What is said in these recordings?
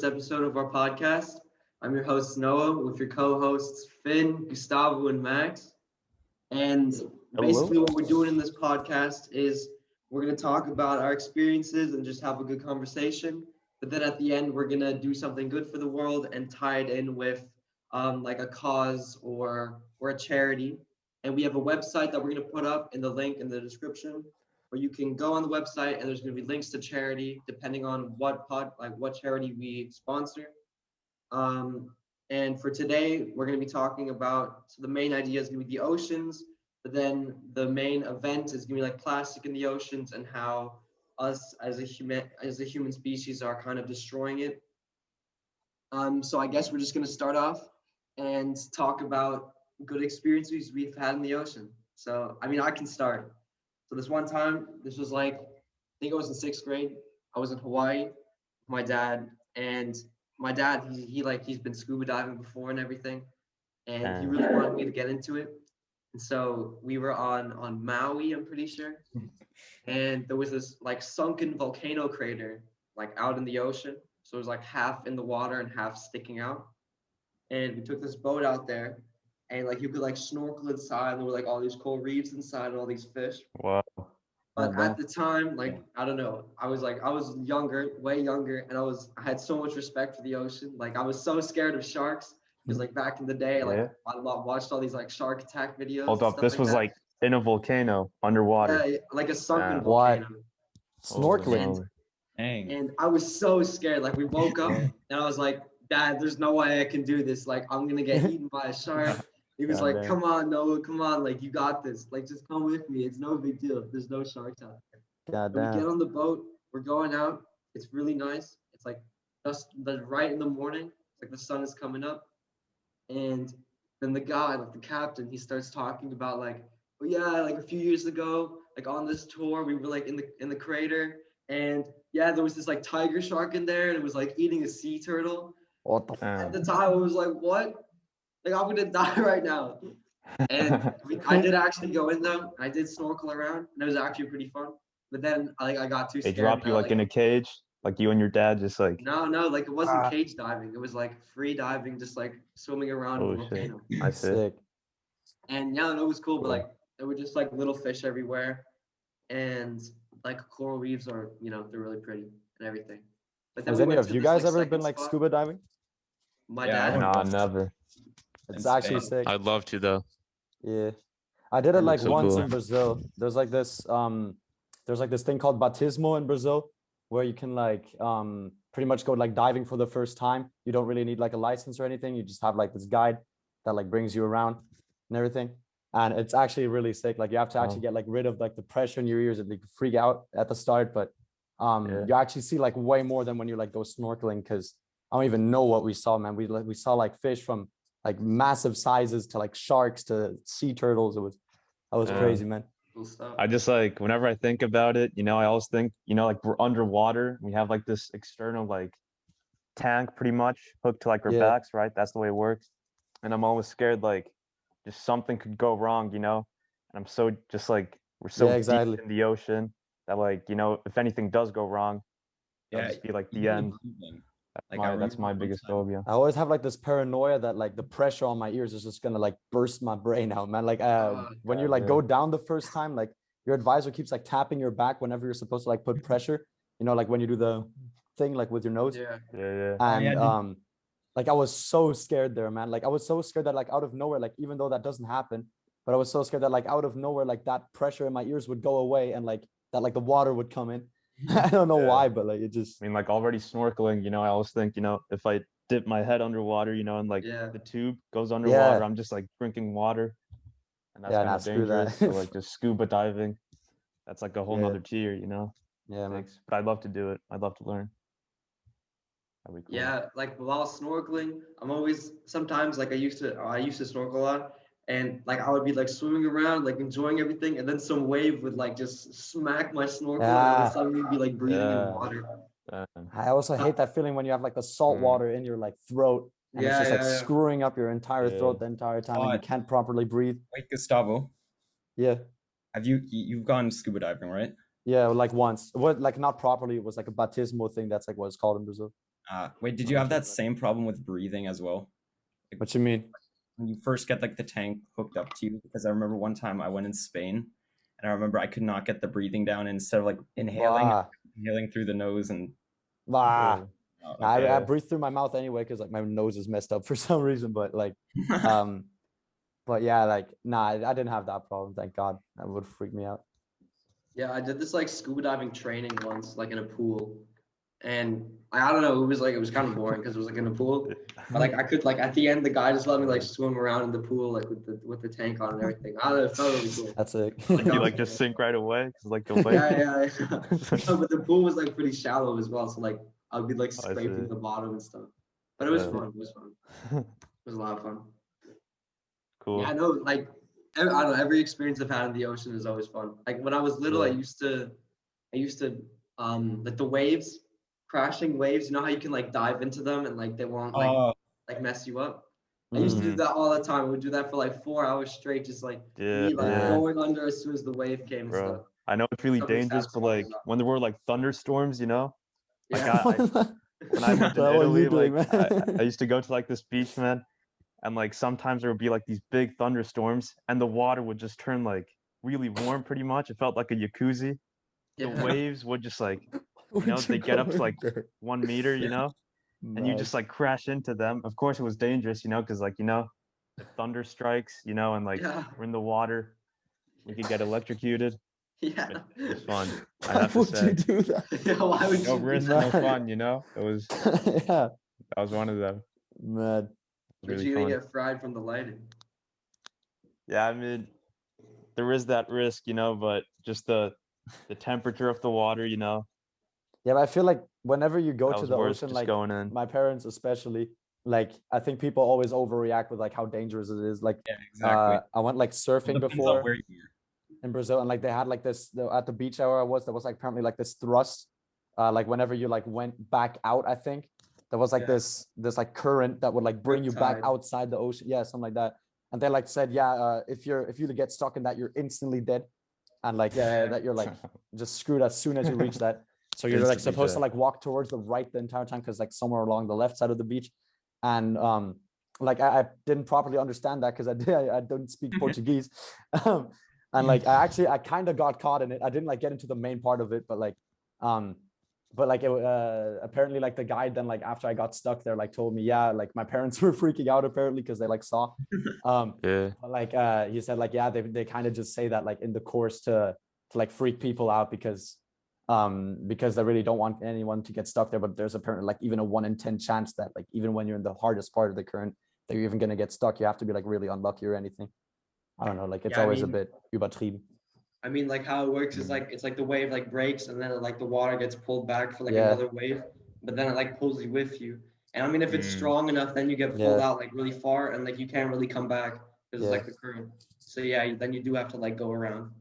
episode of our podcast. I'm your host, Noah, with your co hosts, Finn, Gustavo, and Max. And Hello. basically, what we're doing in this podcast is we're going to talk about our experiences and just have a good conversation. But then at the end, we're going to do something good for the world and tie it in with like a cause or a charity. And we have a website that we're going to put up in the link in the description where you can go on the website and there's going to be links to charity depending on what charity we sponsor. Um, and for today, we're going to be talking about, so the main idea is going to be the oceans, but then the main event is going to be like plastic in the oceans and how us as a human species are kind of destroying it. So I guess we're just going to start off and talk about good experiences we've had in the ocean. So, I mean, I can start. So this one time, this was like, I think I was in sixth grade. I was in Hawaii with my dad, and my dad, he's been scuba diving before and everything, and he really wanted me to get into it. And so we were on Maui, I'm pretty sure, and there was this like sunken volcano crater like out in the ocean. So it was like half in the water and half sticking out. And we took this boat out there, and like you could like snorkel inside, and there were like all these coral reefs inside and all these fish. Wow. But at the time, like I don't know, I was younger, way younger, and I had so much respect for the ocean. Like I was so scared of sharks because like back in the day, like Yeah. watched all these like shark attack videos. Hold and up. stuff This like was that. like in a volcano underwater. Yeah, like a sunken Yeah. volcano. Snorkeling. Holy And I was so scared. Like we woke up and I was like, Dad, there's no way I can do this. Like I'm gonna get eaten by a shark. He was like, Goddamn. come on, Noah, come on, like you got this. Like just come with me. It's no big deal. There's no sharks out there. And we get on the boat, we're going out. It's really nice. It's like just right in the morning. It's like the sun is coming up. And then the guy, like the captain, he starts talking about like, oh yeah, like a few years ago, like on this tour, we were like in the crater, and yeah, there was this like tiger shark in there, and it was like eating a sea turtle. What the At the time, I was like, what? Like I'm gonna die right now. And I did actually go in though. I did snorkel around, and it was actually pretty fun. But then I got too They scared. drop you like in a cage, like you and your dad just like. No, like it wasn't cage diving. It was like free diving, just like swimming around Oh a shit! volcano. I see. Sick. And yeah, no, it was cool, but Cool. like there were just like little fish everywhere, and like coral reefs are, they're really pretty and everything. But then Has we any went of to you this, guys ever second been like spot. scuba diving? My Yeah, dad. Nah, never. It's In actually Spain. sick. I'd love to though. Yeah. I did it like so once cool. in Brazil. There's like this thing called batismo in Brazil where you can like pretty much go like diving for the first time. You don't really need like a license or anything. You just have like this guide that like brings you around and everything. And it's actually really sick. Like you have to actually get like rid of like the pressure in your ears and like freak out at the start, but Yeah. you actually see like way more than when you like go snorkeling, because I don't even know what we saw, man. We saw like fish from like massive sizes to like sharks to sea turtles. That was Yeah. crazy, man. Cool stuff. I just like whenever I think about it, I always think, like we're underwater. We have like this external like tank pretty much hooked to like our Yeah. backs, right? That's the way it works. And I'm always scared like just something could go wrong, And I'm so just like we're so Yeah, exactly. deep in the ocean that like, if anything does go wrong, that'll Yeah, just be like the even end. breathing. That's Like, I that's my remember one biggest time- phobia. I always have like this paranoia that like the pressure on my ears is just gonna like burst my brain out, man. Like when you like go down the first time, like your advisor keeps like tapping your back whenever you're supposed to like put pressure, like when you do the thing like with your nose. Yeah. Yeah. And yeah, like I was so scared there, man. Like I was so scared that like out of nowhere, like even though that doesn't happen, but I was so scared that like out of nowhere, like that pressure in my ears would go away and like that like the water would come in. I don't know Yeah. why, but like it just I mean, like already snorkeling, I always think, if I dip my head underwater, and like Yeah. the tube goes underwater, Yeah. I'm just like drinking water. And that's Yeah, kind nah, of screw that. dangerous. So like just scuba diving, that's like a whole Yeah. nother tier, yeah, man. Thanks. But I'd love to do it. I'd love to learn. That'd be cool. Yeah, like while snorkeling, I'm always sometimes like I used to snorkel a lot, and like I would be like swimming around, like enjoying everything, and then some wave would like just smack my snorkel, and I Yeah. would suddenly be like breathing in Yeah. water. I also hate that feeling when you have like the salt Mm. water in your like throat and it's Yeah, just like yeah. screwing up your entire Yeah. throat the entire time and you God. can't properly breathe. Wait, Gustavo, Yeah. have you've gone scuba diving, right? Yeah, like once. What like not properly, it was like a baptismal thing. That's like what it's called in Brazil. Wait, did you have that same problem with breathing as well? What you mean? When you first get like the tank hooked up to you? Because I remember one time I went in Spain, and I remember I could not get the breathing down. And instead of like inhaling through the nose and Bah. I okay. breathe through my mouth anyway because like my nose is messed up for some reason. But like, but yeah, like nah, I didn't have that problem. Thank God. That would freak me out. Yeah, I did this like scuba diving training once, like in a pool, and I don't know, it was kind of boring because it was like in a pool, but like I could like at the end the guy just let me like swim around in the pool like with the tank on and everything. I don't know, it felt really cool. That's it. Like you like just sink right away because like the wave. Yeah. No, but the pool was like pretty shallow as well, so like I'd be like Oh, I scraping see. the bottom and stuff. But it was Yeah. fun. It was fun. It was a lot of fun. Cool. Yeah, I know. Like I don't know. Every experience I've had in the ocean is always fun. Like when I was little, Yeah. I used to like the waves, crashing waves. You know how you can like dive into them and like they won't like mess you up. I used to do Mhm. that all the time. I would do that for like 4 hours straight, just like Yeah, me like yeah. going under as soon as the wave came and bro. stuff. I know it's really Something dangerous, but satisfying like about when there were like thunderstorms, you know, like Yeah. when I lived in What were you Italy, doing, like man? I used to go to like this beach, man, and like sometimes there would be like these big thunderstorms, and the water would just turn like really warm, pretty much. It felt like a jacuzzi. The Yeah. waves would just like, Would you know, you they get go up to like in there? 1 meter, you know, and you Mad. just like crash into them. Of course, it was dangerous, you know, because like, you know, if thunder strikes, you know, and like Yeah. we're in the water, we could get electrocuted. Yeah. But it was fun, I Why have to would you say. do that? Yeah, why would No you do risk, that? no Man. fun, you know. Yeah, That was one of them. It mad. was But really you're gonna fun. get fried from the lighting. Yeah, I mean, there is that risk, you know, but just the temperature of the water, you know, Yeah, but I feel like whenever you go that to was the worth ocean, just like going in. my parents especially, like I think people always overreact with like how dangerous it is. Like Yeah, exactly. I went like surfing Depends on before where you are. in Brazil, and like they had like this at the beach where I was, there was like apparently like this thrust, like whenever you like went back out, I think there was like Yeah. this like current that would like bring you back Riptide. outside the ocean, yeah, something like that. And they like said, yeah, if you get stuck in that, you're instantly dead, and like Yeah. that you're like just screwed as soon as you reach that. So you're like Instantly supposed to dead. like walk towards the right the entire time because like somewhere along the left side of the beach, and like I didn't properly understand that because I don't speak Portuguese. um, and like I kind of got caught in it. I didn't like get into the main part of it, um but like it apparently like the guide then like after I got stuck there like told me, yeah, like my parents were freaking out apparently because they like saw Yeah. but like he said like yeah, they kind of just say that like in the course to like freak people out because they really don't want anyone to get stuck there. But there's apparently like even a 1 in 10 chance that like even when you're in the hardest part of the current that you're even going to get stuck. You have to be like really unlucky or anything. I don't know, like it's Yeah, I always a mean- bit übertrieben. I mean, like how it works is like it's like the wave like breaks and then like the water gets pulled back for like Yeah. another wave, but then it like pulls you with you. And I mean, if it's strong enough, then you get pulled Yeah. out like really far and like you can't really come back because it's Yeah. like the current. So yeah, then you do have to like go around.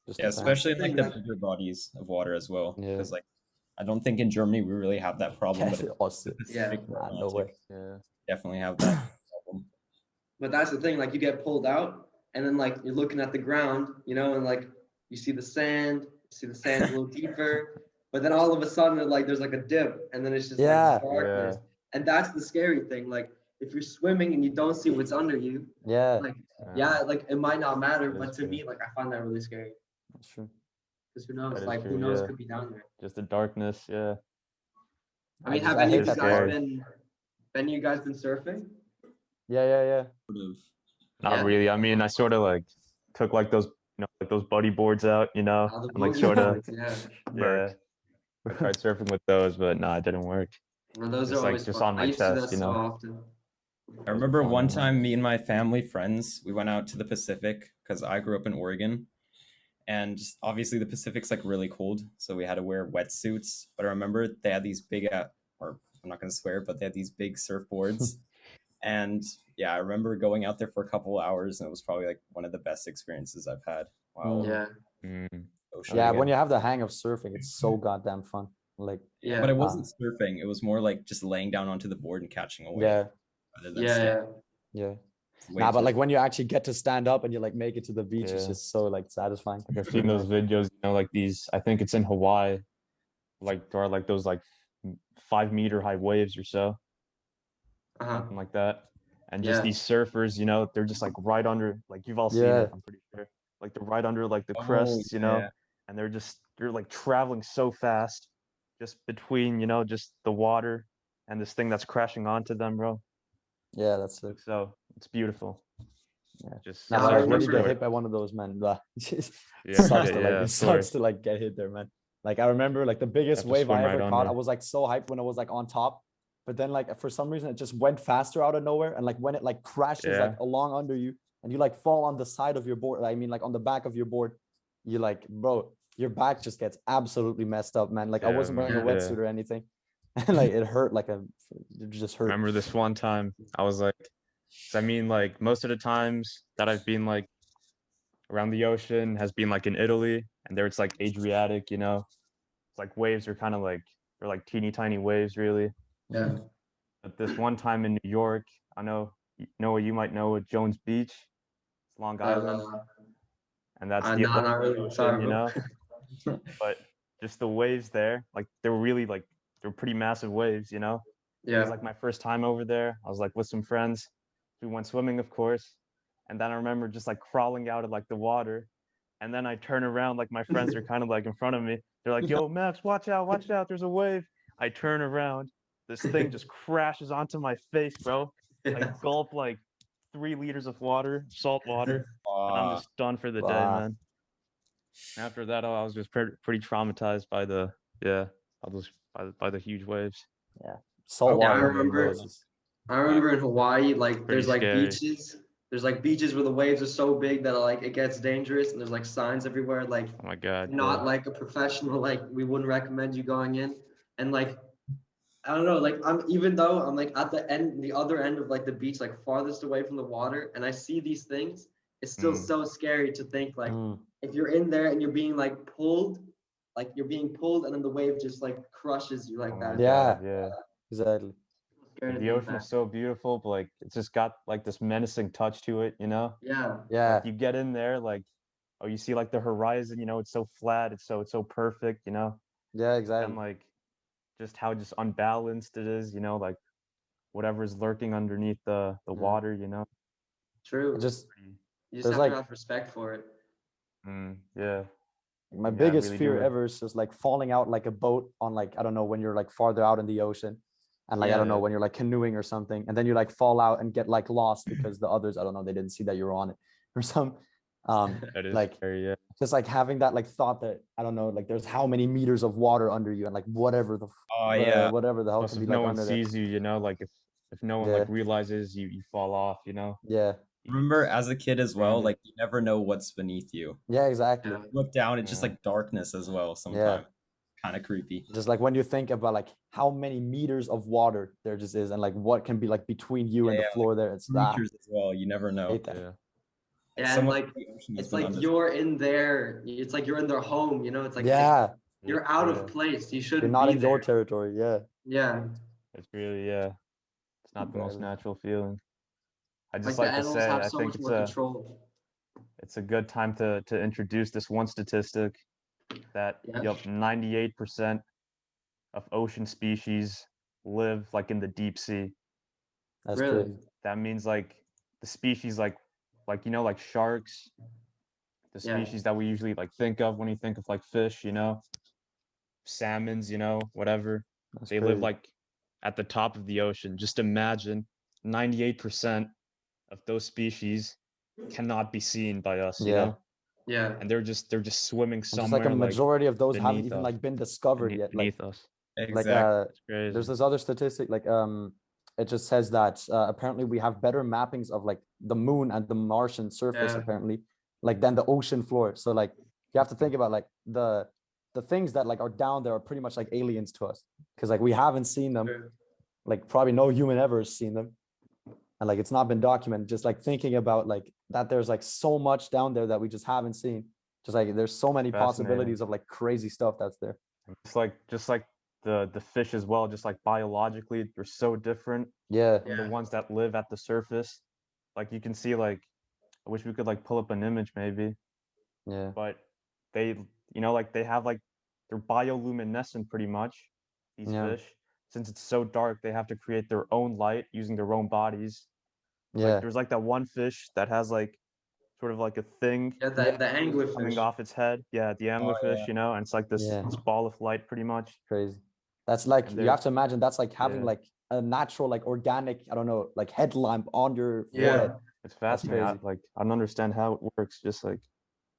Just Yeah, depends. especially in like the Like- bigger bodies of water as well. Yeah. Because like I don't think in Germany we really have that problem, but Austin. Yeah. No way. Yeah. definitely have that problem. But that's the thing, like you get pulled out and then like you're looking at the ground, you know, and like you see the sand a little deeper, but then all of a sudden like there's like a dip and then it's just Yeah. like darkness. And that's the scary thing. Like if you're swimming and you don't see what's under you, Yeah, like yeah, like it might not matter, That but is to true. me, like I find that really scary. that's true. Because who knows? That is Like who true, knows yeah. could be down there. Just the darkness, yeah. I mean, have I any hate of you that guys part. been you guys been surfing? Yeah. Sort of. Not Yeah. really. I mean, I sort of like took like those, you know, like those buddy boards out, you know, All the and like boogie sort of, boards, yeah. yeah. I tried surfing with those, but no, it didn't work. Well, those Just are like always just fun. on I my used to do chest, that you so know. often. I remember fun one ones. time me and my family friends, we went out to the Pacific because I grew up in Oregon. And just obviously the Pacific's like really cold, so we had to wear wetsuits. But I remember they had these big, or I'm not gonna swear, but they had these big surfboards. And yeah, I remember going out there for a couple hours, and it was probably like one of the best experiences I've had while Yeah. Mm. ocean. Yeah, Okay. when you have the hang of surfing, it's so goddamn fun. Like Yeah. But it wasn't surfing; it was more like just laying down onto the board and catching a wave. yeah, Rather than Yeah. standing. yeah. Way Nah, but too- like when you actually get to stand up and you like make it to the beach, it's Yeah. just so like satisfying. Like I've seen those videos, you know, like these, I think it's in Hawaii, like there are like those like 5 meter high waves or so, Uh-huh. something like that. And just Yeah. these surfers, they're just like right under, like you've all seen Yeah. it, I'm pretty sure. Like they're right under like the Oh, crests, yeah. and they're like traveling so fast just between, just the water and this thing that's crashing onto them, bro. Yeah, that's it. So it's beautiful. Yeah. Just Now, Yeah, I like when you get remember- hit by one of those, man, it Yeah, sucks to like yeah, it of sucks course. to like get hit there, man. Like I remember like the biggest to wave I swim right ever caught, I under. was like so hyped when I was like on top, but then like for some reason it just went faster out of nowhere, and like when it like crashes like Yeah. along under you, and you like fall on the side of your board, I mean like on the back of your board, you like, bro, your back just gets absolutely messed up, man. Like I Yeah, wasn't wearing a man. wetsuit or anything, and like it hurt it just hurt. Remember this one time I was like, 'cause I mean, like most of the times that I've been like around the ocean has been like in Italy, and there it's like Adriatic, It's like waves are kind of like, they're like teeny tiny waves, really. Yeah. But this one time in New York, I know Noah, you might know it, Jones Beach, it's Long Island, and that's the No, not Atlantic really. Ocean, Sorry, bro. But just the waves there, like they were really like they were pretty massive waves, It was Yeah. like my first time over there. I was like with some friends. We went swimming, of course. And then I remember just like crawling out of like the water. And then I turn around, like my friends are kind of like in front of me. They're like, "Yo, Max, watch out, there's a wave." I turn around, this thing just crashes onto my face, bro. I gulp like 3 liters of water, salt water, and I'm just done for the day, Wow. man. After that, I was just pretty traumatized by by the huge waves. Yeah, salt Okay. I water in the remember- US is I remember in Hawaii, like Pretty there's like scary. beaches. There's like beaches where the waves are so big that like it gets dangerous, and there's like signs everywhere, like Oh my god. not yeah. like a professional, like we wouldn't recommend you going in. And like I don't know, like even though I'm like at the other end of like the beach, like farthest away from the water, and I see these things, it's still so scary to think like if you're in there and you're being like pulled, and then the wave just like crushes you like Oh my that. Yeah. god, yeah. exactly. Scary to The think ocean back. is so beautiful, but like it's just got like this menacing touch to it, Yeah. Yeah, Like you get in there, like you see like the horizon, it's so flat, it's so perfect, yeah, and exactly. like just how just unbalanced it is, like whatever's lurking underneath the water, True. It just Pretty- You just there's have to like have respect for it. yeah. my Yeah, I biggest really fear do. ever is just like falling out like a boat on like, I don't know, when you're like farther out in the ocean, and like I Yeah. don't know, Yeah. when you're like canoeing or something, and then you like fall out and get like lost because the others, I don't know, they didn't see that you were on it or some That is like scary, yeah. just like having that like thought that, I don't know, like there's how many meters of water under you, and like whatever the Oh, yeah. whatever the hell Plus can if be no like one under there. sees you, like if no one Yeah. like realizes you fall off, Yeah, Remember as a kid as well, Stranded. like you never know what's beneath you. yeah, exactly. Yeah. Look down, it's just Yeah. like darkness as well sometimes. Kind of creepy. Just like when you think about like how many meters of water there just is, and like what can be like between you and the Yeah, floor there, it's Creatures as well, you never know. hate that. Yeah. Yeah, and someone like in the ocean has it's been like under- you're in there. It's like you're in their home. It's like Yeah, you're out Yeah. of place. You you're shouldn't not be in your there. territory. Yeah, Yeah, It's really, yeah. It's not the most Exactly. natural feeling. I like just the like to animals say, have I so think much it's more control. it's a good time to introduce this one statistic that Yeah. 98% of ocean species live like in the deep sea. that's Really? crazy. That means like the species like like sharks, the Yeah. species that we usually like think of when you think of like fish, salmons, whatever. That's They crazy. live like at the top of the ocean. Just imagine 98% of those species cannot be seen by us, Yeah. Yeah. and they're just swimming And just like a somewhere like majority of those haven't beneath even us, like been discovered yet. Like beneath us. Exactly. It's crazy. there's this other statistic like it just says that apparently we have better mappings of like the moon and the Martian surface Yeah. apparently, like than the ocean floor. So like you have to think about like the things that like are down there are pretty much like aliens to us, because like we haven't seen them, True. like probably no human ever has seen them, and like it's not been documented. Just like thinking about like that there's like so much down there that we just haven't seen, just like there's so many Fascinating. possibilities of like crazy stuff that's there. Just like the fish as well, just like biologically they're so different Yeah, from the ones that live at the surface. Like you can see, like I wish we could like pull up an image maybe, yeah, but they like they have like they're bioluminescent pretty much, these Yeah. fish, since it's so dark, they have to create their own light using their own bodies. Like Yeah. there's like that one fish that has like sort of like a thing Yeah, Yeah. the coming anglerfish. off its head. Yeah, the Oh, anglerfish, yeah. and it's like this Yeah. this ball of light pretty much. Crazy. That's like And you have they're to imagine that's like having yeah, like a natural like organic, I don't know, like headlamp on your Yeah. forehead. it's That's fascinating. crazy. I don't understand how it works. Just like,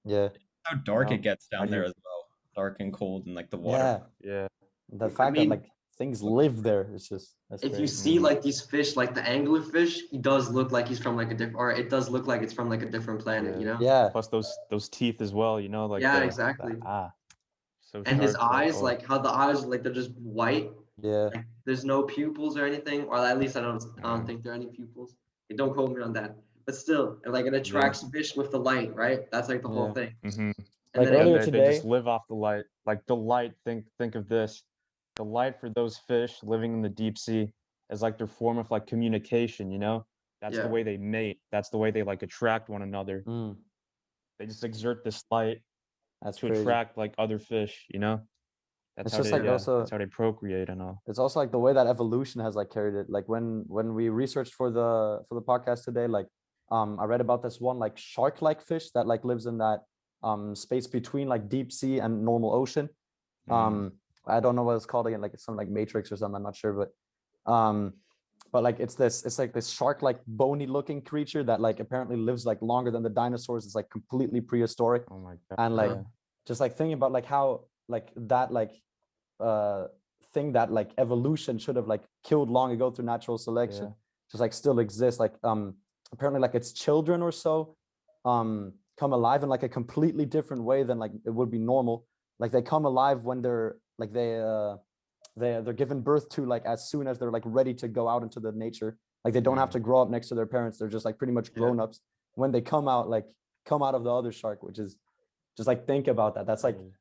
Yeah. How dark know, it gets how down do there you? as well. Dark and cold and like the water. Yeah. Yeah. The I fact that mean, like things live there, it's just that's if you crazy. see Mm, like these fish, like the anglerfish, he does look like he's from like a different, or it does look like it's from like a different planet, you yeah. know? Yeah. Plus those teeth as well. Like Yeah, the exactly. so And his sharp. Like, eyes, oh, like how the eyes, like they're just white. Yeah. Like there's no pupils or anything, or at least I don't mm, think there are any pupils. Like, don't quote me on that. But still, like it yeah. attracts fish with the light, right? That's like the whole Yeah. thing. Mm-hmm. And Like then Yeah, and earlier they just today. live off the light. Like the light, think of this. The light for those fish living in the deep sea is like their form of like communication. That's the yeah, way they mate. That's the way they like attract one another. Mm, They just exert this light that's to crazy. attract like other fish. That's It's how just they like yeah, also that's how they procreate and all. it's also like the way that evolution has like carried it. Like when we researched for the podcast today, like I read about this one like shark-like fish that like lives in that space between like deep sea and normal ocean. Mm, I don't know what it's called again, like it's some like matrix or something, I'm not sure, but like it's like this shark-like bony looking creature that like apparently lives like longer than the dinosaurs. It's like completely prehistoric. oh my god. And like Uh, Yeah. just like thinking about like how like that like uh thing that like evolution should have like killed long ago through natural selection Yeah. just like still exists. Like apparently like its children or so come alive in like a completely different way than like it would be normal. Like they come alive when they're like they're given birth to like as soon as they're like ready to go out into the nature. Like they don't have Mm, to grow up next to their parents. They're just like pretty much yeah, grown-ups when they come out, like come out of the other shark, which is just like think about that. That's like crazy.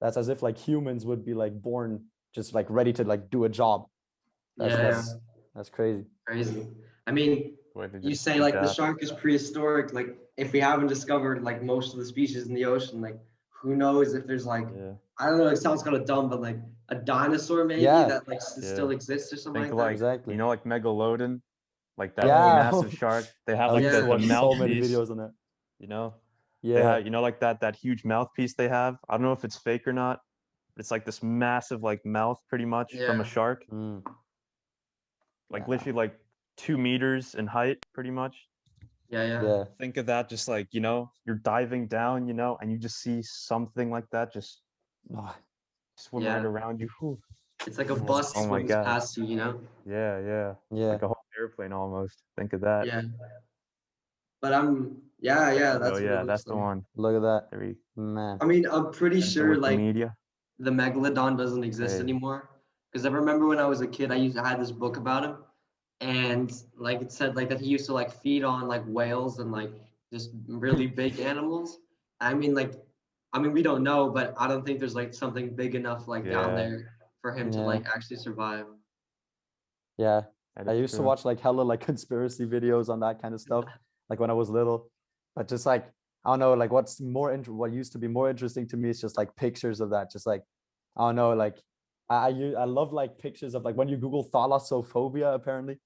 that's as if like humans would be like born just like ready to like do a job. That's yeah, yeah. that's crazy. Crazy. I mean, The way they you just say like the adapt. shark is prehistoric. Like if we haven't discovered like most of the species in the ocean, like who knows if there's like Yeah. I don't know. It sounds kind of dumb, but like a dinosaur maybe Yeah, that like still Yeah. exists or something Think like that. exactly. like Megalodon, like that Oh Yeah. massive shark. They have I like used to yeah, the watch so many mouthpiece, videos on that. you know. They Yeah. have like that huge mouthpiece they have. I don't know if it's fake or not, but it's like this massive like mouth pretty much from a yeah, shark. Mm, Like yeah. literally like 2 meters in height, pretty much. yeah, yeah. Yeah. Think of that just like, you're diving down, and you just see something like that just Oh, swim right Yeah. around you. Whew. It's like a yeah. bus Oh my swims god. past you, you know? Yeah. Yeah. Like a whole airplane almost. Think of that. Yeah. But yeah, yeah, Oh that's what it yeah, looks that's the like. one. Look at that. There we Man. I mean, I'm pretty center sure with the like media. the megalodon doesn't exist Crazy. anymore. Because I remember when I was a kid, I had this book about him, and like it said like that he used to like feed on like whales and like just really big animals. I mean we don't know, but I don't think there's like something big enough like down Yeah, there for him to Yeah. like actually survive. Yeah. that I is used to true. watch like hella like conspiracy videos on that kind of stuff, like when I was little. But just like I don't know, like what used to be more interesting to me is just like pictures of that. Just like I don't know, like I love like pictures of like when you Google thalassophobia apparently,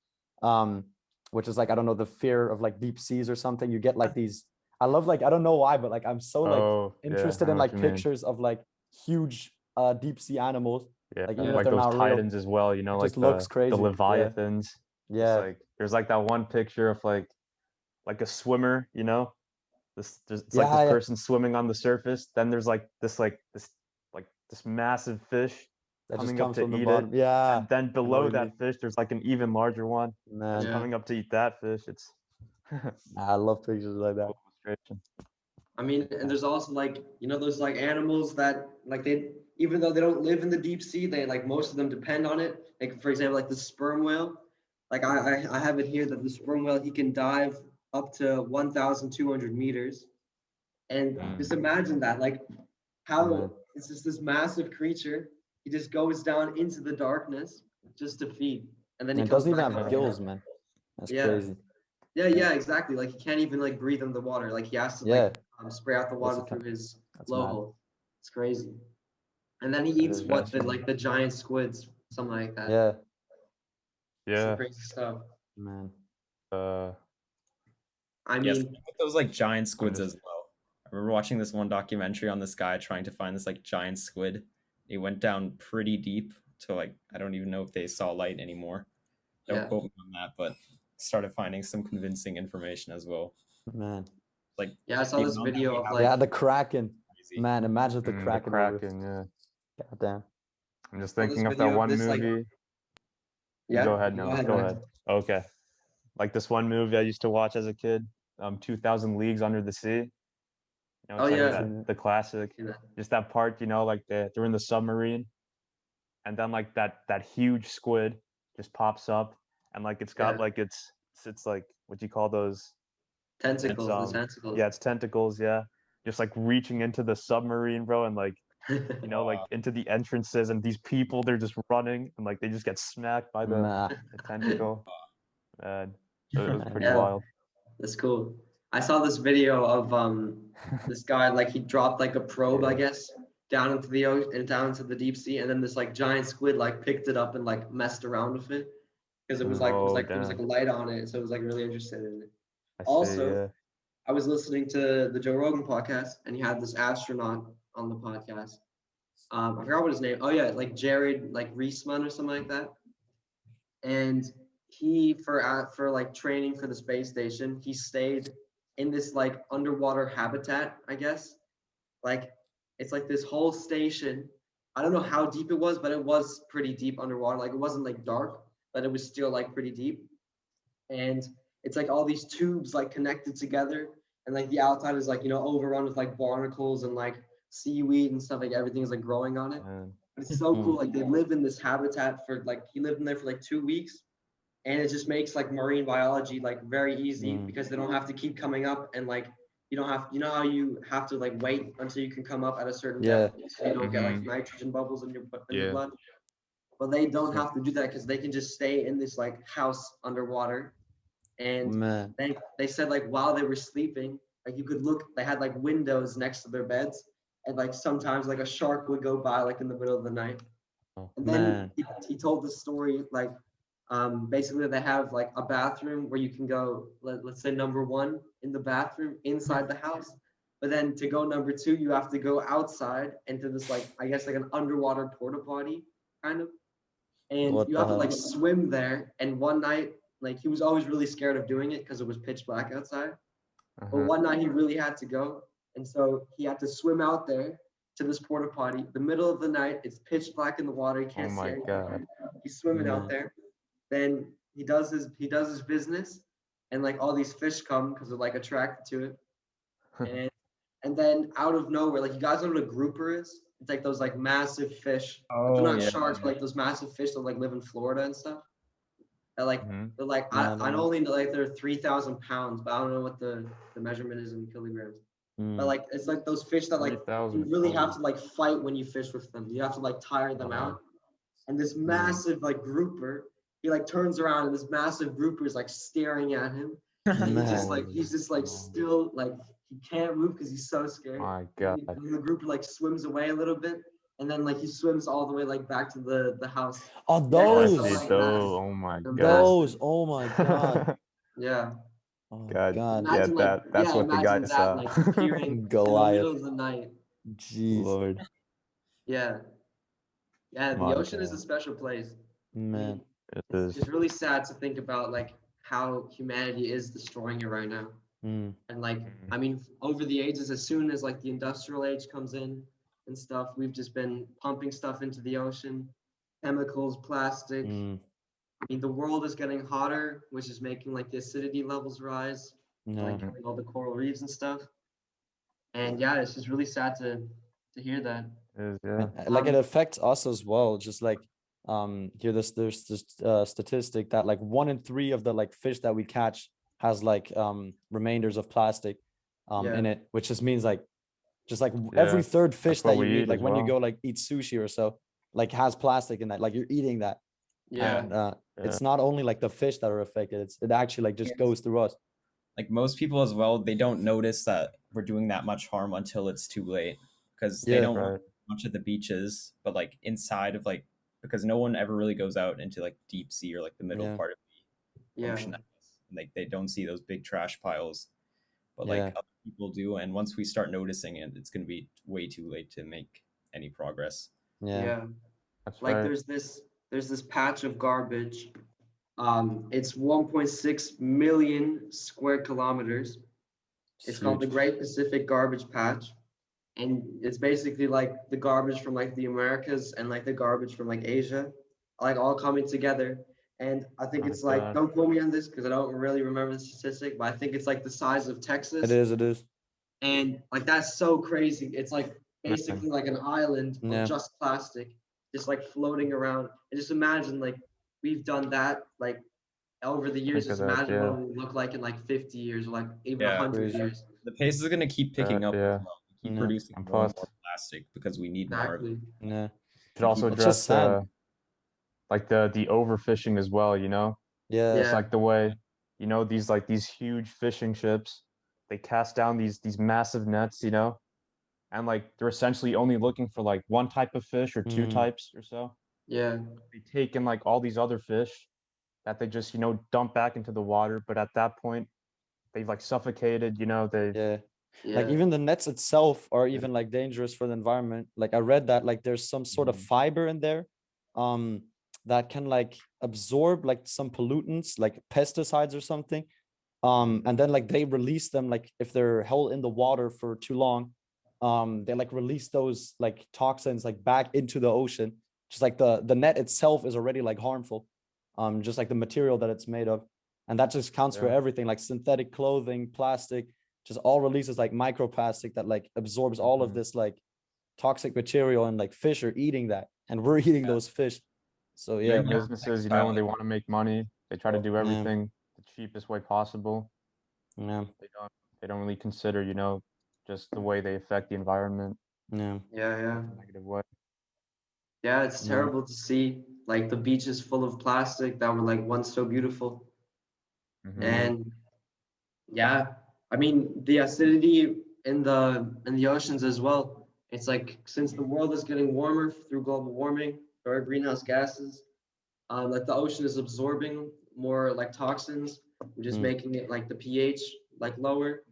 um, which is like I don't know the fear of like deep seas or something. You get like these. I love like I don't know why, but like I'm so like Oh, yeah, interested I in know what like you mean. pictures of like huge deep sea animals. Yeah, Like even if like they're those not real, titans as well, it like just looks the crazy. Yeah. leviathans. Just Yeah. like there's like that one picture of like a swimmer. It's like this Yeah, yeah. person swimming on the surface. Then there's this massive fish That just coming up comes to from the eat it. bottom. Yeah. And then I know what below you mean. that fish, there's like an even larger one that's Man, Yeah. coming up to eat that fish. It's I love pictures like that. illustration. I mean, and there's also like, those like animals that like even though they don't live in the deep sea, they like most of them depend on it. Like for example, like the sperm whale. Like I have it here that the sperm whale he can dive up to 1,200 meters. And just Mm. imagine that, like Man. how it's just this massive creature. He just goes down into the darkness just to feed, and then And he it comes doesn't even back have up. gills, man. That's Yeah. crazy. Yeah, exactly. Like he can't even like breathe in the water. Like he has to Yeah, like spray out the it's water through his that's mad. blowhole. It's crazy. And then he That eats is what the fascinating. like the giant squids, something like that. Yeah, Some Yeah. crazy stuff. man. I Yes, mean, with those like giant squids just- as well. I remember watching this one documentary on this guy trying to find this like giant squid. He went down pretty deep to like I don't even know if they saw light anymore. Don't yeah. quote me on that, but started finding some convincing information as well. Man. Like Yeah, I saw the this amount that video we of have like Yeah, the Kraken. crazy. Man, imagine if the the Kraken were. Kraken, yeah. Goddamn. I'm just saw this thinking of that video of one this like movie. yeah. Go ahead, Go no, ahead, go Ryan. ahead. Okay. Like this one movie I used to watch as a kid, 2000 Leagues Under the Sea. You know, Oh it's like yeah. that, the classic. Yeah. Just that part, you know, like they're in the submarine, and then like that huge squid just pops up, and like it's got Yeah. like it's like what do you call those? It's Tentacles, the tentacles. yeah, it's tentacles, yeah. Just like reaching into the submarine, bro, and like you know, like Wow. into the entrances, and these people they're just running, and like they just get smacked by Nah. the tentacle. And it was pretty Yeah. wild. That's cool. I saw this video of this guy like he dropped like a probe, I Yeah. guess, down into the ocean and down into the deep sea, and then this like giant squid like picked it up and like messed around with it because it was like Oh, there was like a damn. light on it, so it was like really interested in it. I see, Also, yeah. I was listening to the Joe Rogan podcast, and he had this astronaut on the podcast. I forgot what his name. Oh yeah, like Jared like Reisman or something like that. And he for like training for the space station, he stayed in this like underwater habitat, I guess. Like it's like this whole station. I don't know how deep it was, but it was pretty deep underwater. Like it wasn't like dark, but it was still like pretty deep. And it's like all these tubes like connected together, and like the outside is like overrun with like barnacles and like seaweed and stuff. Like everything is like growing on it. Man. But it's so cool. Like they live in this habitat for like he lived in there for like 2 weeks, and it just makes like marine biology like very easy because they don't have to keep coming up, and like you don't have how you have to like wait until you can come up at a certain Yeah. depth so you don't get like Mhm. nitrogen bubbles in your Yeah. blood. But they don't So- have to do that because they can just stay in this like house underwater. And Man. they said like while they were sleeping, like you could look, they had like windows next to their beds, and like sometimes like a shark would go by like in the middle of the night. And then Man. he told the story like basically they have like a bathroom where you can go let's say number one in the bathroom inside the house, but then to go number two you have to go outside into this like I guess like an underwater porta potty kind of, and What you the have to hell? like swim there. And one night like he was always really scared of doing it because it was pitch black outside, but Uh-huh. one night he really had to go, and so he had to swim out there to this porta potty the middle of the night. It's pitch black in the water, you Oh can't see my anything. god. He's swimming out Man. there, then he does his business, and like all these fish come because they're like attracted to it, and then out of nowhere, like you guys know what a grouper is? It's like those like massive fish. Like, they're Oh not yeah. sharks, but like those massive fish that like live in Florida and stuff. That like Mhm. they're like Nah, I nah. only know like they're 3,000 pounds, but I don't know what the measurement is in kilograms. But like it's like those fish that like you 3,000 really have pounds. to like fight when you fish with them. You have to like tire them Wow. out. And this massive like grouper, he like turns around and this massive grouper is like staring at him. And he's just like still like he can't move because he's so scared. My god. And the grouper like swims away a little bit, and then like he swims all the way like back to the house. Oh, I those. Something see like those. that. Oh my They're god. Those. Oh my god. Yeah. Oh God. god. Yeah, Imagine like that's yeah, what the imagine guy that saw. like appearing in the Goliath. middle of the night. Jeez. Lord. Yeah. Yeah, My the ocean is a God. special place. Man. It It's is. really sad to think about like how humanity is destroying it right now. Mm. And like I mean over the ages, as soon as like the industrial age comes in and stuff, we've just been pumping stuff into the ocean, chemicals, plastic. Mm. I mean the world is getting hotter, which is making like the acidity levels rise, Yeah. like killing all the coral reefs and stuff. And yeah, it's just really sad to hear that. It is, yeah. Like it Um, affects us as well. Just like here there's this statistic that like 1 in 3 of the like fish that we catch has like remainders of plastic Yeah. in it, which just means like just like Yeah, every third fish what that you we eat, eat like as when you well. go like eat sushi or so, like has plastic in that, like you're eating that. Yeah. And Yeah. it's not only like the fish that are affected, it actually like just goes through us. Like most people as well, they don't notice that we're doing that much harm until it's too late because they Yeah. don't Right. much at the beaches, but like inside of like because no one ever really goes out into like deep sea or like the middle Yeah. part of the Yeah. ocean. I guess. Like they don't see those big trash piles, but Yeah. like other people do. And once we start noticing it, it's gonna be way too late to make any progress. Yeah. Yeah. That's Like right. there's this patch of garbage. It's 1.6 million square kilometers. It's called the Huge. Great Pacific Garbage Patch. And it's basically like the garbage from like the Americas and like the garbage from like Asia, like all coming together. And I think My it's like, God. don't quote me on this because I don't really remember the statistic, but I think it's like the size of It Texas. is. It is. And like that's so crazy. It's like Man. basically like an island of Yeah. just plastic, just like floating around. And just imagine like we've done that like over the years. Think of Just that. imagine Yeah. what we look like in like 50 years or like even Yeah, 100 Crazy. years. the pace is gonna keep picking up as Yeah. well. We keep Yeah. producing And more and plus, more plastic because we need more of it. Exactly. Yeah. should also People It's just address sad. like the overfishing as well, you know? Yeah. Just Yeah. like the way, you know, these huge fishing ships, they cast down these massive nets, you know, and like they're essentially only looking for like one type of fish or two Mm. types or so. Yeah. They take in like all these other fish that they just, you know, dump back into the water, but at that point they've like suffocated, you know, they've Yeah. Like Yeah. even the nets itself are even like dangerous for the environment. Like I read that like there's some sort of Mhm. fiber in there um that can like absorb like some pollutants like pesticides or something. And then like they release them like if they're held in the water for too long, they like release those like toxins like back into the ocean. Just like the net itself is already like harmful. Just like the material that it's made of. And that just counts for Yeah. everything like synthetic clothing, plastic, just all releases like microplastic that like absorbs all of Mhm. this like toxic material, and like fish are eating that and we're eating Yeah. those fish. So Even yeah. Big more businesses, you know, textile when they want to make money, they try to do Yeah. everything the cheapest way possible. Yeah. They don't really consider, you know, just the way they affect the environment Yeah. Yeah. Yeah. in a negative way. Yeah, it's Yeah. terrible to see like the beaches full of plastic that were like once so beautiful. Mhm. Yeah. And yeah, I mean the acidity in the oceans as well. It's like since the world is getting warmer through global warming or greenhouse gases, like the ocean is absorbing more like toxins, which is Mm. making it like the pH like lower,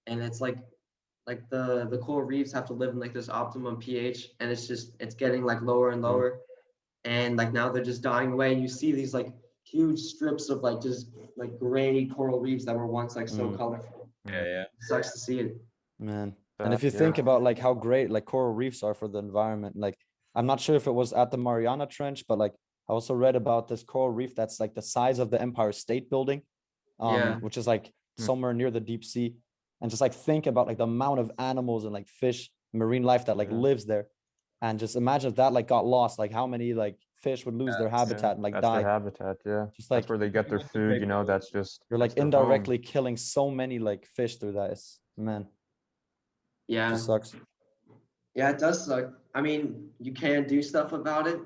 and it's like the coral reefs have to live in like this optimum pH, and it's getting like lower and Mm. lower, and like now they're just dying away. And you see these like huge strips of like just like gray coral reefs that were once like so Mm. colorful. Yeah, yeah. It sucks to see it. Man. And That, if you yeah. think about like how great like coral reefs are for the environment, like I'm not sure if it was at the Mariana Trench, but like I also read about this coral reef that's like the size of the Empire State Building, Yeah, which is like Hmm. somewhere near the deep sea. And just like think about like the amount of animals and like fish, marine life that like Yeah. lives there. And just imagine if that like got lost, like how many like fish would lose their Yeah. habitat and like That's their die. habitat, yeah. Just That's like where they get their Even the food, big you know, ones. you're that's like their home. indirectly killing so many like fish through that. It's man, yeah, just sucks. yeah. It does suck. I mean, you can't do stuff about it.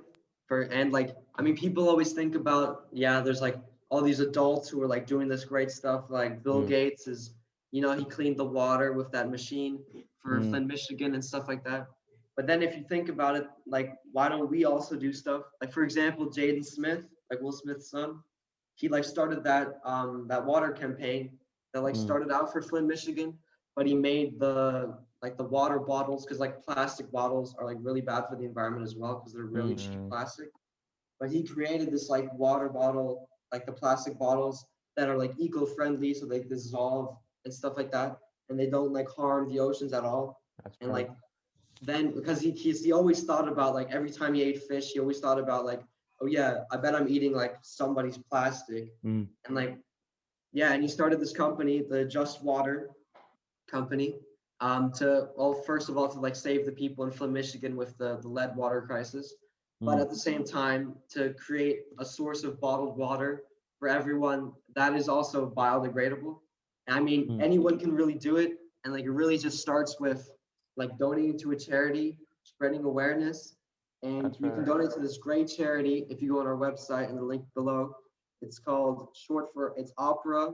And like, I mean, people always think about, yeah, there's like all these adults who are like doing this great stuff. Like Bill Mm. Gates is, he cleaned the water with that machine for Mm. Flint, Michigan, and stuff like that. But then if you think about it, like, why don't we also do stuff? Like, for example, Jaden Smith, like Will Smith's son, he like started that water campaign that like Mm. started out for Flint, Michigan, but he made the water bottles because like plastic bottles are like really bad for the environment as well because they're really cheap Mhm. plastic. But he created this like water bottle, like the plastic bottles that are like eco-friendly, so they dissolve and stuff like that, and they don't like harm the oceans at all. That's And right. like then because he always thought about like every time he ate fish, he always thought about like, oh yeah, I bet I'm eating like somebody's plastic. Mm. And like, yeah, and he started this company, the Just Water company, first of all, to like save the people in Flint, Michigan with the lead water crisis, but Mm. at the same time to create a source of bottled water for everyone that is also biodegradable. And I mean, Mm. anyone can really do it, and like it really just starts with like donating to a charity, spreading awareness, and That's you can right. donate to this great charity if you go on our website in the link below. It's called it's Opera,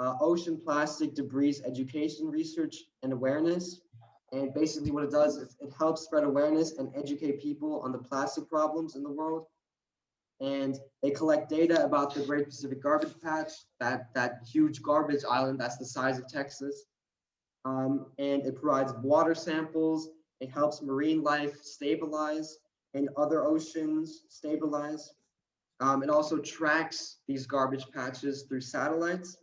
Ocean Plastic Debris Education Research and Awareness. And basically what it does is it helps spread awareness and educate people on the plastic problems in the world. And they collect data about the Great Pacific Garbage Patch, that huge garbage island that's the size of Texas. And it provides water samples. It helps marine life stabilize and other oceans stabilize. It also tracks these garbage patches through satellites.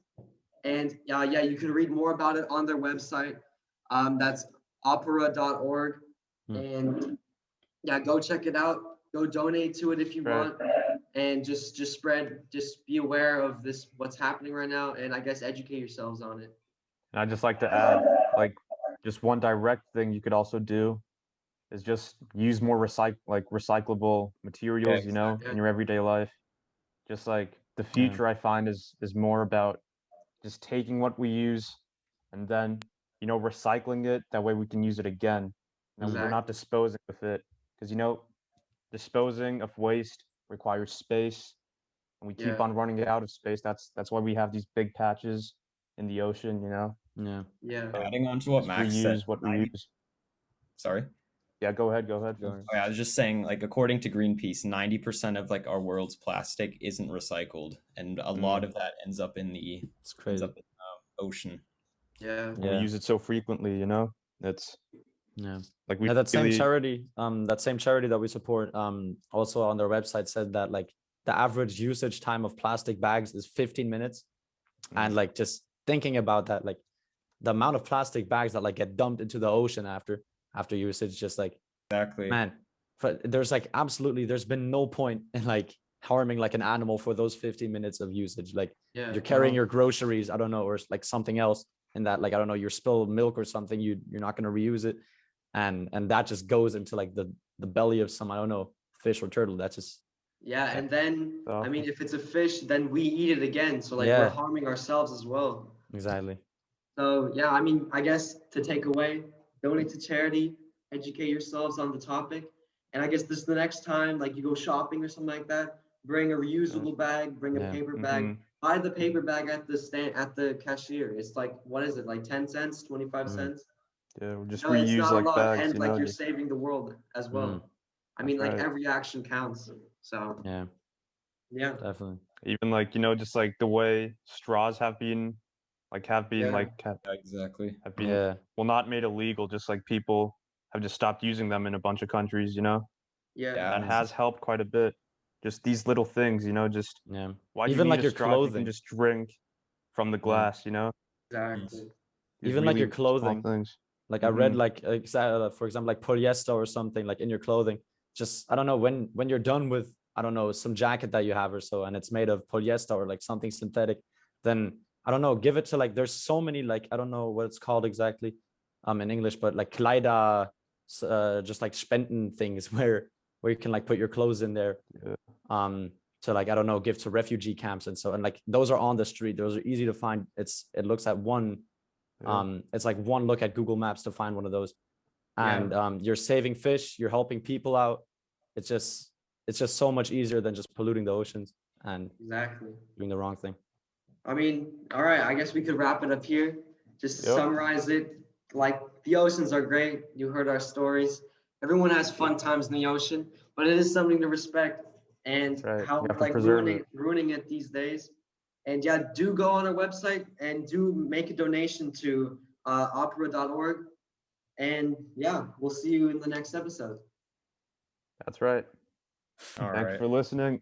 And yeah, you can read more about it on their website. That's opera.org. Hmm. And yeah, go check it out. Go donate to it if you Right. want. And just be aware of this, what's happening right now, and I guess educate yourselves on it. And I'd just like to add, like, just one direct thing you could also do is just use more recyclable materials, you know, exactly. in your everyday life. Just like the Yeah. future, I find is more about just taking what we use and then, you know, recycling it. That way we can use it again. And we're not Exactly. disposing of it. Because, you know, disposing of waste requires space, and we keep Yeah. on running out of space. That's why we have these big patches in the ocean, you know. Yeah. Yeah. So Adding on to what just Max said, reuse what we 90 use. sorry. Yeah, go ahead. Go Go. ahead. Oh, yeah, I was just saying, like, according to Greenpeace, 90% of like our world's plastic isn't recycled, and a lot of that ends up in the It's crazy. ocean. Yeah. And we Yeah. use it so frequently, you know. It's Yeah. like we Yeah, that same really charity, that we support, also on their website said that like the average usage time of plastic bags is 15 minutes. And Mm. like just thinking about that, like the amount of plastic bags that like get dumped into the ocean after usage, just like, Exactly. man, there's like there's been no point in like harming like an animal for those 15 minutes of usage. Like Yeah. you're carrying your groceries, I don't know, or like something else in that, like, I don't know, your spilled milk or something, you're not going to reuse it. And that just goes into like the belly of some, I don't know, fish or turtle. That's just, Yeah. And then, I awful. mean, if it's a fish, then we eat it again. So like we're Yeah. harming ourselves as well. exactly. So yeah, I mean, I guess to take away, donate to charity, educate yourselves on the topic. And I guess this is the next time, like you go shopping or something like that, bring a reusable bag, bring a Yeah. paper bag, buy the paper bag at the stand at the cashier. It's like, what is it, like 10 cents, 25 cents? Yeah, we just No, it's reuse not a like lot, bags, and you like know. you're Just saving the world as well. I mean, that's like right. every action counts. So Yeah, yeah, definitely. Even like, you know, just like the way straws have been Yeah. Exactly. have been Yeah. well, not made illegal, just like people have just stopped using them in a bunch of countries, you know. Yeah. Yeah. That has helped quite a bit. Just these little things, you know, just Yeah. why do you Even need like a your straw if you can clothing. just drink from the Yeah. glass, you know? Exactly. These Even like your really small clothing. things. Like I read Mhm. like for example, like polyester or something like in your clothing. Just, I don't know, when you're done with, I don't know, some jacket that you have or so, and it's made of polyester or like something synthetic, then I don't know, give it to like, there's so many, like, I don't know what it's called exactly in English, but like Kleider, just like spenden things where you can like put your clothes in there. Yeah. To like, I don't know, give to refugee camps and so, and like those are on the street, those are easy to find. It looks at one Yeah. it's like one look at Google Maps to find one of those. Yeah. And you're saving fish, you're helping people out. It's just so much easier than just polluting the oceans and Exactly. doing the wrong thing. I mean, all right, I guess we could wrap it up here. Just to Yep. summarize it, like the oceans are great. You heard our stories. Everyone has fun times in the ocean, but it is something to respect and That's right. how You have to like preserve ruining it these days. And yeah, do go on our website and do make a donation to opera.org. And yeah, we'll see you in the next episode. That's right. All Thanks right. for listening.